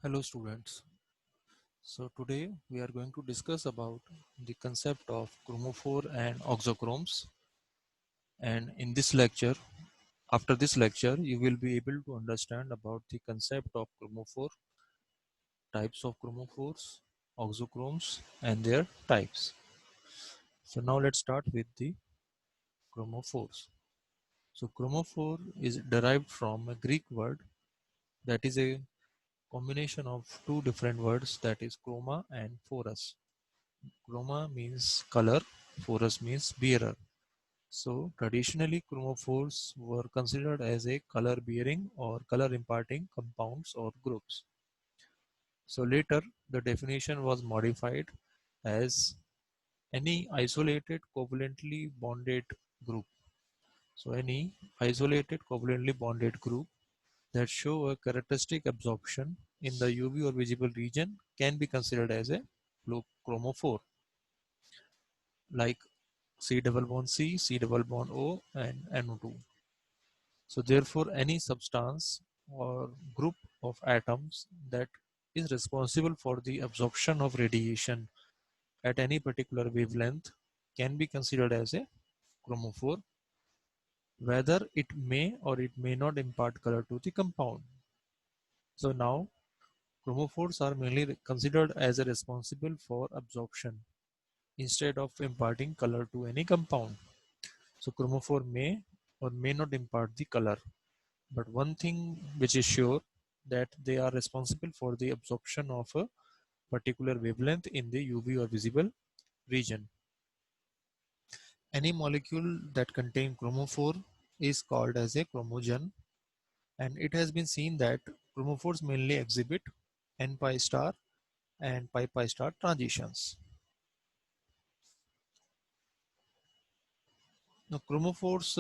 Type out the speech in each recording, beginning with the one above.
Hello students. So today we are going to discuss about the concept of chromophore and auxochromes, and in this lecture, after this lecture you will be able to understand about the concept of chromophore, types of chromophores, auxochromes and their types. So now let's start with the chromophores. So chromophore is derived from a Greek word that is a combination of two different words, that is chroma and phorus. Chroma means color, phorus means bearer. So traditionally chromophores were considered as a color bearing or color imparting compounds or groups. So later the definition was modified as any isolated covalently bonded group. So any isolated covalently bonded group that show a characteristic absorption in the UV or visible region can be considered as a chromophore, like C double bond C, C double bond O, and NO2. So therefore, any substance or group of atoms that is responsible for the absorption of radiation at any particular wavelength can be considered as a chromophore, whether it may or it may not impart color to the compound. So now chromophores are mainly considered as a responsible for absorption instead of imparting color to any compound. So chromophore may or may not impart the color. But one thing which is sure, that they are responsible for the absorption of a particular wavelength in the UV or visible region. Any molecule that contains chromophore is called as a chromogen, and it has been seen that chromophores mainly exhibit n-pi star and pi-pi star transitions. Now, chromophores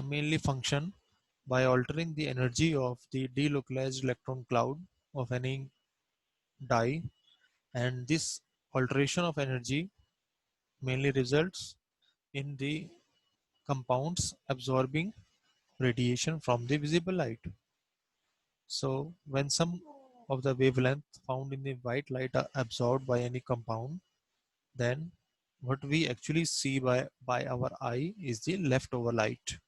mainly function by altering the energy of the delocalized electron cloud of any dye, and this alteration of energy mainly results in the compounds absorbing radiation from the visible light. So when some of the wavelength found in the white light are absorbed by any compound, then what we actually see by our eye is the leftover light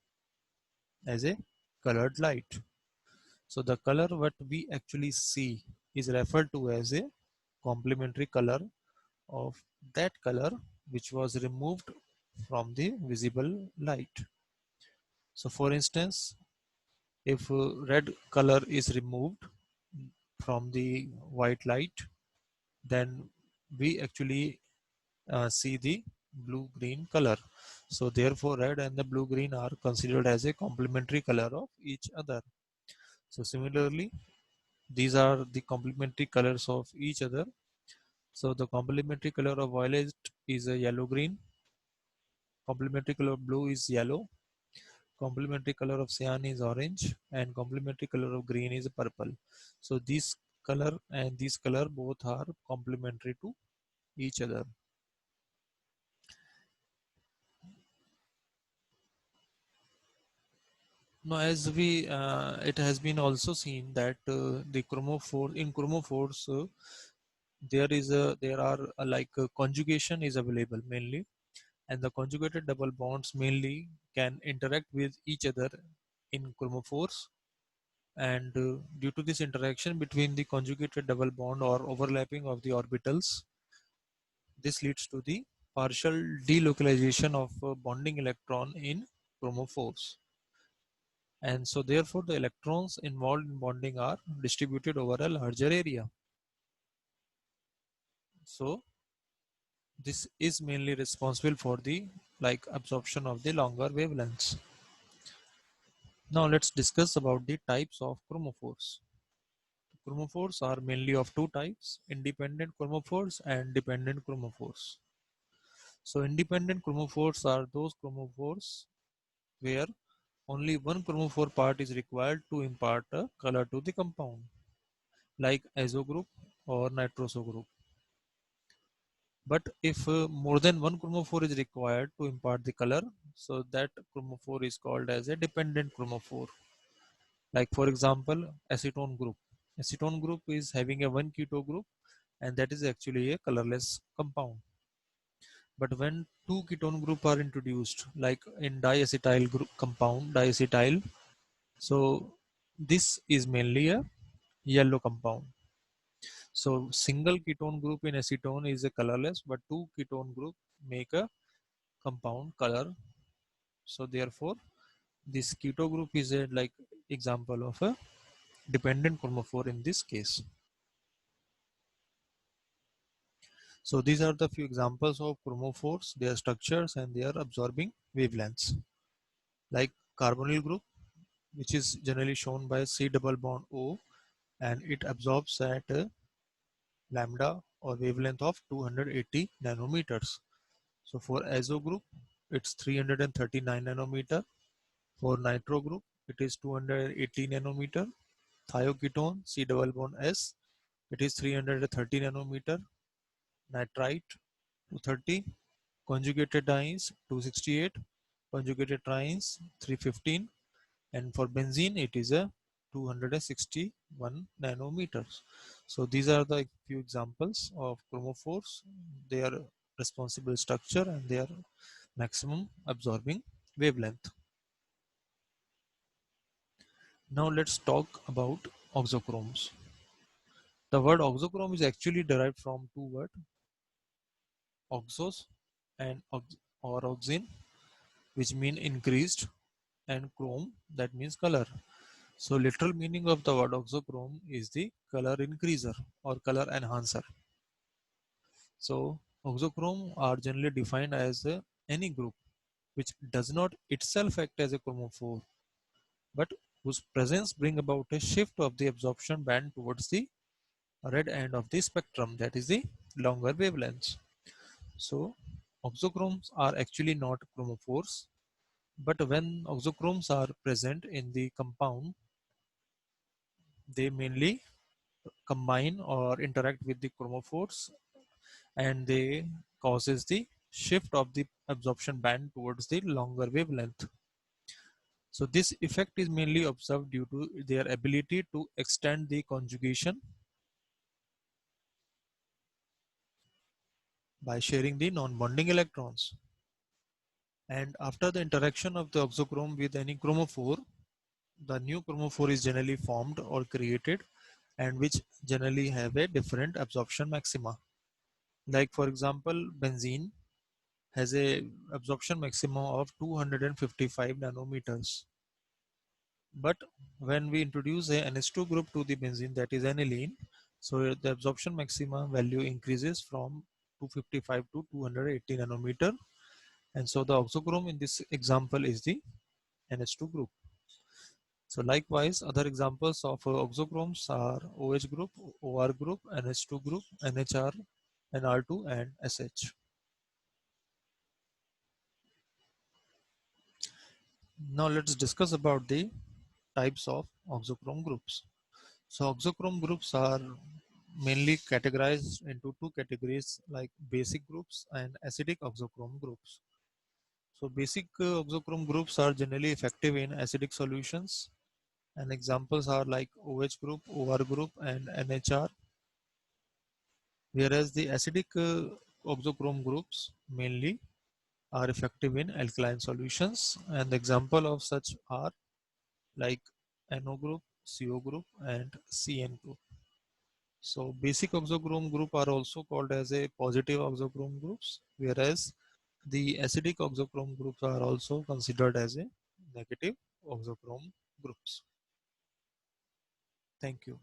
as a colored light. So the color what we actually see is referred to as a complementary color of that color which was removed from the visible light. So for instance, if red color is removed from the white light, then we actually see the blue green color. So therefore red and the blue green are considered as a complementary color of each other. So similarly, these are the complementary colors of each other. So the complementary color of violet is a yellow green, complementary color of blue is yellow, complementary color of cyan is orange, and complementary color of green is purple. So this color and this color both are complementary to each other. Now as we it has been also seen that the chromophore in chromophores there are conjugation is available mainly, and the conjugated double bonds mainly can interact with each other in chromophores, and due to this interaction between the conjugated double bond or overlapping of the orbitals, this leads to the partial delocalization of bonding electron in chromophores, and so therefore the electrons involved in bonding are distributed over a larger area. So this is mainly responsible for the absorption of the longer wavelengths. Now let's discuss about the types of chromophores. Chromophores are mainly of two types: independent chromophores and dependent chromophores. So independent chromophores are those chromophores where only one chromophore part is required to impart a color to the compound, like azo group or nitroso group. But if more than one chromophore is required to impart the color, so that chromophore is called as a dependent chromophore. Like for example, acetone group. Acetone group is having a one keto group, and that is actually a colorless compound. But when two ketone group are introduced, like in diacetyl group compound, diacetyl, so this is mainly a yellow compound. So single ketone group in acetone is a colorless, but two ketone group make a compound color. So therefore, this keto group is a like example of a dependent chromophore in this case. So these are the few examples of chromophores, their structures and their absorbing wavelengths. Like carbonyl group, which is generally shown by C double bond O, and it absorbs at lambda or wavelength of 280 nanometers. So for azo group, it's 339 nanometer. For nitro group, it is 280 nanometer. Thioketone, C double bond S, it is 330 nanometer. Nitrite, 230. Conjugated dyes, 268. Conjugated trines, 315. And for benzene, it is a 261 nanometers. So these are the few examples of chromophores, their responsible structure and their maximum absorbing wavelength. Now let's talk about oxochromes. The word oxochrome is actually derived from two words, oxos and or oxine, which mean increased, and chrome, that means color. So literal meaning of the word oxochrome is the color increaser or color enhancer. So oxochrome are generally defined as any group which does not itself act as a chromophore, but whose presence bring about a shift of the absorption band towards the red end of the spectrum, that is the longer wavelengths. So oxochromes are actually not chromophores, but when oxochromes are present in the compound, they mainly combine or interact with the chromophores, and they causes the shift of the absorption band towards the longer wavelength. So this effect is mainly observed due to their ability to extend the conjugation by sharing the non-bonding electrons. And after the interaction of the oxochrome with any chromophore, the new chromophore is generally formed or created, and which generally have a different absorption maxima. Like for example, benzene has a absorption maximum of 255 nanometers. But when we introduce a NH2 group to the benzene, that is aniline, so the absorption maxima value increases from 255 to 280 nanometer. And so the oxochrome in this example is the NH2 group. So likewise, other examples of oxochromes are OH group, OR group, NH2 group, NHR, NR2, and SH. Now let's discuss about the types of oxochrome groups. So oxochrome groups are mainly categorized into two categories, like basic groups and acidic oxochrome groups. So basic oxochrome groups are generally effective in acidic solutions, and examples are like OH group, OR group, and NHR. Whereas the acidic oxochrome groups mainly are effective in alkaline solutions, and the example of such are like NO group, CO group, and CN group. So basic oxochrome group are also called as a positive oxochrome groups, whereas the acidic oxochrome groups are also considered as a negative oxochrome groups. Thank you.